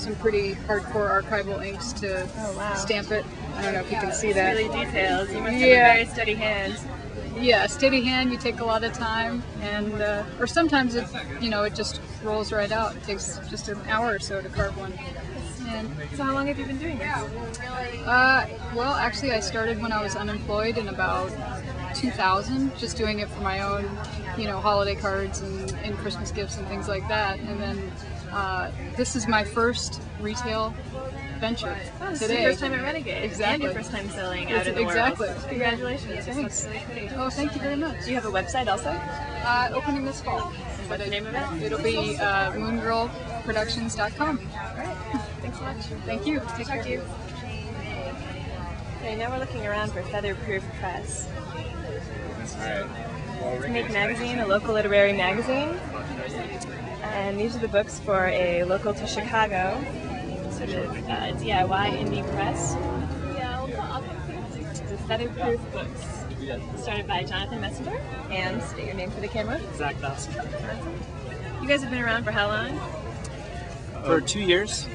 some pretty hardcore archival inks to stamp it. I don't know if you can see that. Really detailed. You must have a very steady hand. Yeah, steady hand. You take a lot of time, and or sometimes it, it just rolls right out. It takes just an hour or so to carve one. And so how long have you been doing this? Well, actually, I started when I was unemployed in about 2000, just doing it for my own, holiday cards and Christmas gifts and things like that. And then this is my first retail venture today. This is your first time at Renegade. Exactly. And your first time selling out in the exactly. world. Congratulations. Thanks. Really pretty. Oh, thank you very much. Do you have a website also? Opening this fall. What's the name of it? It'll be moongirlproductions.com. All right. Thanks so much. Thank you. Take care. You. Okay, now we're looking around for Featherproof Press. It's Make Magazine, a local literary magazine. And these are the books for a local to Chicago sort of DIY indie press. The Featherproof Books. Started by Jonathan Messenger. And state your name for the camera. Zach Dawson. You guys have been around for how long? For 2 years.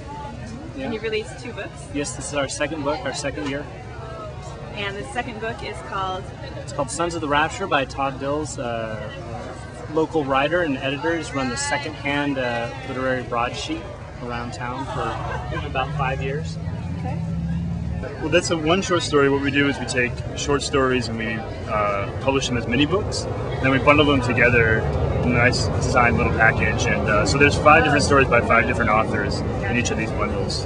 And you've released 2 books? Yes, this is our second book, our second year. And the second book is called? It's called Sons of the Rapture by Todd Dills. Local writer and editors run the second-hand literary broadsheet around town for about 5 years. Okay. Well, that's one short story. What we do is we take short stories and we publish them as mini books. And then we bundle them together in a nice designed little package. And so there's 5 different stories by 5 different authors in each of these bundles.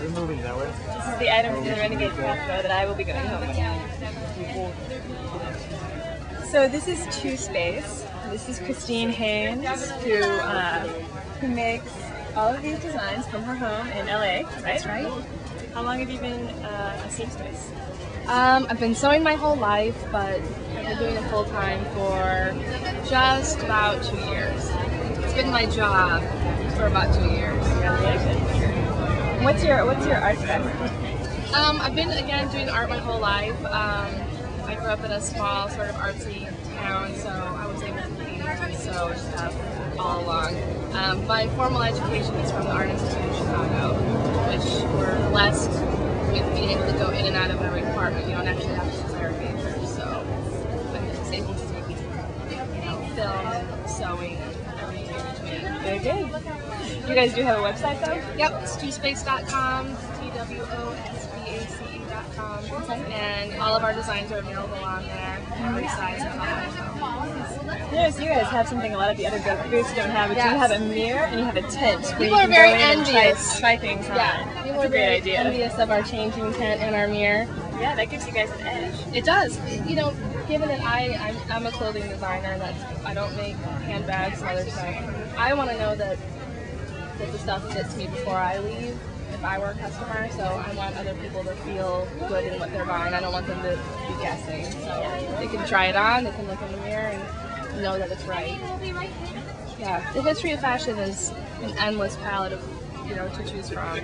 We're moving that way. This is the item from the Renegade Craft that I will be going home with. So this is Two Space. This is Christine Haynes, who makes all of these designs from her home in LA, right? That's right. How long have you been a seamstress? I've been sewing my whole life, but I've been doing it full time for just about 2 years. It's been my job for about 2 years. Congratulations. What's your art background? I've been doing art my whole life. I grew up in a small sort of artsy town, so I was able to paint and sew stuff all along. My formal education is from the Art Institute in Chicago, which we're blessed with being able to go in and out of every department. You don't actually have to declare majors, so I was able to take film and sewing and everything in between. Very good. You guys do have a website though? Yep, it's twospace.com, TWOSBACE.com, and all of our designs are available on there, every size and color. Notice you guys have something a lot of the other booths don't have. Yes. You have a mirror and you have a tent. People are very envious. Try things on. Yeah, people are very envious of our changing tent and our mirror. Yeah, that gives you guys an edge. It does. Given that I'm a clothing designer, I don't make handbags and other stuff. I want to know that the stuff fits me before I leave. If I were a customer, so I want other people to feel good in what they're buying. I don't want them to be guessing. So they can try it on, they can look in the mirror and know that it's right. Yeah, the history of fashion is an endless palette of to choose from.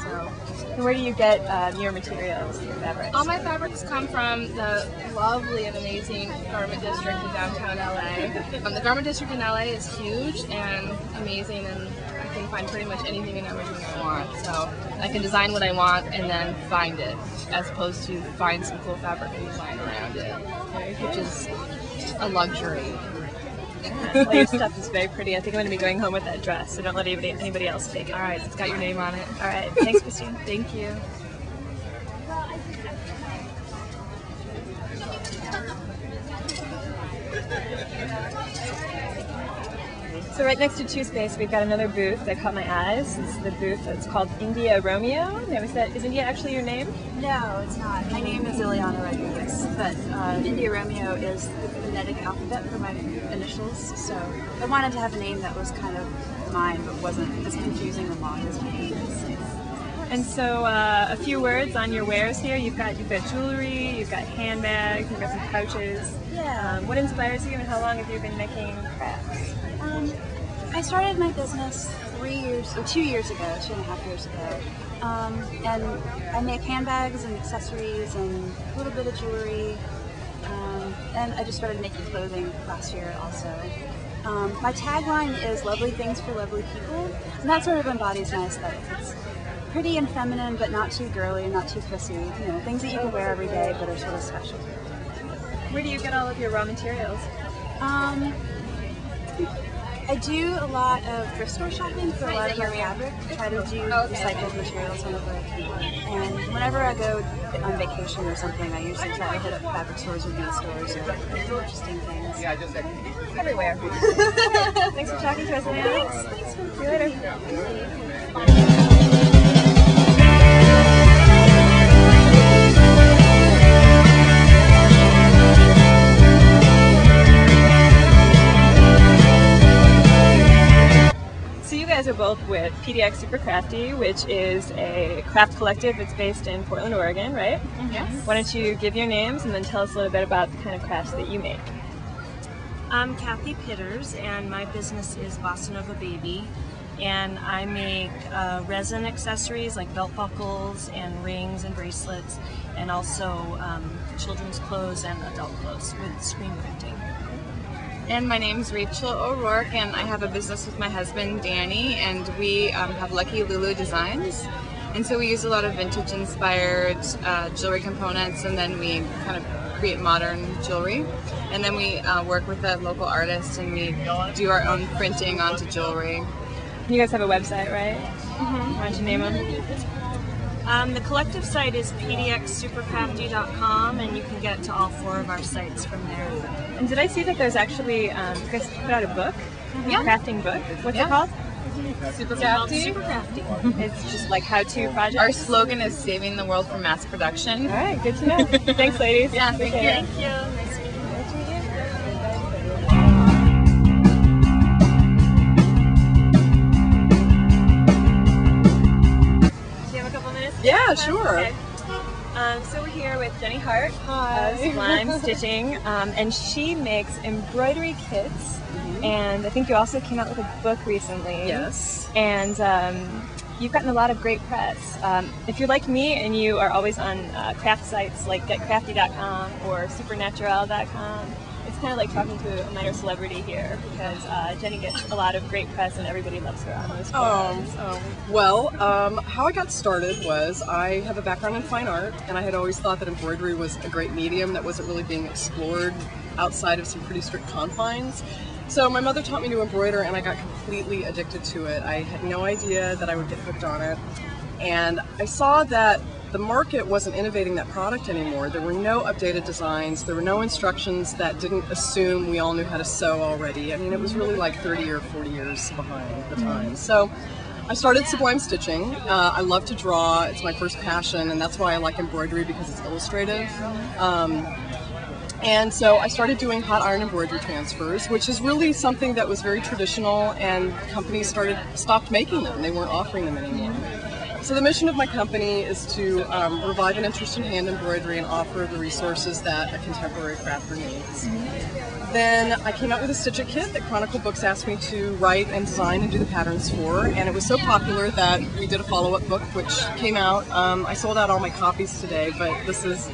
So, and where do you get your materials, your fabrics? All my fabrics come from the lovely and amazing garment district in downtown LA. The garment district in LA is huge and amazing, and I can find pretty much anything and everything I want. So I can design what I want and then find it, as opposed to find some cool fabric and design around it, which is a luxury. Well, your stuff is very pretty. I think I'm going to be going home with that dress, so don't let anybody else take it. All right, it's got your name on it. All right, thanks, Christine. Thank you. So right next to Two Space, we've got another booth that caught my eyes. It's the booth that's called India Romeo. Now, is India actually your name? No, it's not. My name is Ileana Rodriguez, but India Romeo is the phonetic alphabet for my initials, so I wanted to have a name that was kind of mine, but wasn't as confusing a lot as my name is. And so a few words on your wares here. You've got jewelry, you've got handbags, you've got some pouches. Yeah. What inspires you, and how long have you been making crafts? I started my business 2 years ago, 2.5 years ago. And I make handbags and accessories and a little bit of jewelry. And I just started making clothing last year also. My tagline is "Lovely things for lovely people," and that sort of embodies my aesthetic. It's pretty and feminine, but not too girly and not too pussy. You know, things that you can wear every day, but are sort of special. Where do you get all of your raw materials? I do a lot of thrift store shopping for a lot of my fabric. I try to do recycled materials whenever I can. And whenever I go on vacation or something, I usually try to hit up fabric stores or bead stores or interesting things. Everywhere. Thanks for talking to us, Anna. Thanks. See you later. You guys are both with PDX Super Crafty, which is a craft collective that's based in Portland, Oregon, right? Yes. Why don't you give your names and then tell us a little bit about the kind of crafts that you make? I'm Kathy Pitters, and my business is Bossa Nova Baby, and I make resin accessories like belt buckles and rings and bracelets, and also children's clothes and adult clothes with screen printing. And my name's Rachel O'Rourke, and I have a business with my husband Danny, and we have Lucky Lulu Designs. And so we use a lot of vintage inspired jewelry components, and then we kind of create modern jewelry. And then we work with a local artist, and we do our own printing onto jewelry. You guys have a website, right? Mm-hmm. Why don't you name them? The collective site is pdxsupercrafty.com, and you can get to all 4 of our sites from there. And did I see that there's actually, you guys put out a book? Yeah. A crafting book? What's it called? Super Crafty. Super Crafty. It's just like how-to projects? Our slogan is saving the world from mass production. All right, good to know. Thanks, ladies. Yeah, thank you. Thank you. Nice meeting you. Do you have a couple minutes? Yeah, sure. Okay. So we're here with Jenny Hart of Sublime Stitching, and she makes embroidery kits, and I think you also came out with a book recently. Yes. And you've gotten a lot of great press. If you're like me and you are always on craft sites like getcrafty.com or supernatural.com, it's kind of like talking to a minor celebrity here, because Jenny gets a lot of great press and everybody loves her on those forums. Well, how I got started was I have a background in fine art, and I had always thought that embroidery was a great medium that wasn't really being explored outside of some pretty strict confines. So my mother taught me to embroider, and I got completely addicted to it. I had no idea that I would get hooked on it, and I saw that the market wasn't innovating that product anymore. There were no updated designs. There were no instructions that didn't assume we all knew how to sew already. I mean, it was really like 30 or 40 years behind the time. So I started Sublime Stitching. I love to draw. It's my first passion, and that's why I like embroidery, because it's illustrative. And so I started doing hot iron embroidery transfers, which is really something that was very traditional, and companies stopped making them. They weren't offering them anymore. So the mission of my company is to revive an interest in hand embroidery and offer the resources that a contemporary crafter needs. Then I came out with a Stitch It kit that Chronicle Books asked me to write and design and do the patterns for, and it was so popular that we did a follow-up book which came out. I sold out all my copies today, but this is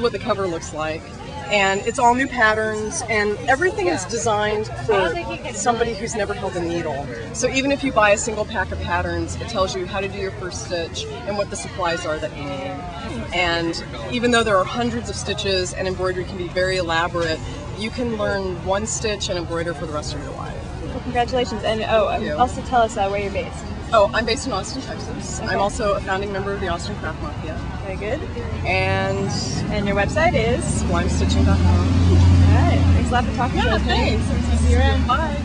what the cover looks like. And it's all new patterns, and everything is designed for somebody who's never held a needle. So even if you buy a single pack of patterns, it tells you how to do your first stitch and what the supplies are that you need. And even though there are hundreds of stitches and embroidery can be very elaborate, you can learn one stitch and embroider for the rest of your life. Well, congratulations. And also tell us where you're based. Oh, I'm based in Austin, Texas. Okay. I'm also a founding member of the Austin Craft Mafia. Very good. And your website is? SublimeStitching.com. All right. Thanks a lot for talking to us. Thanks. See you around. Bye.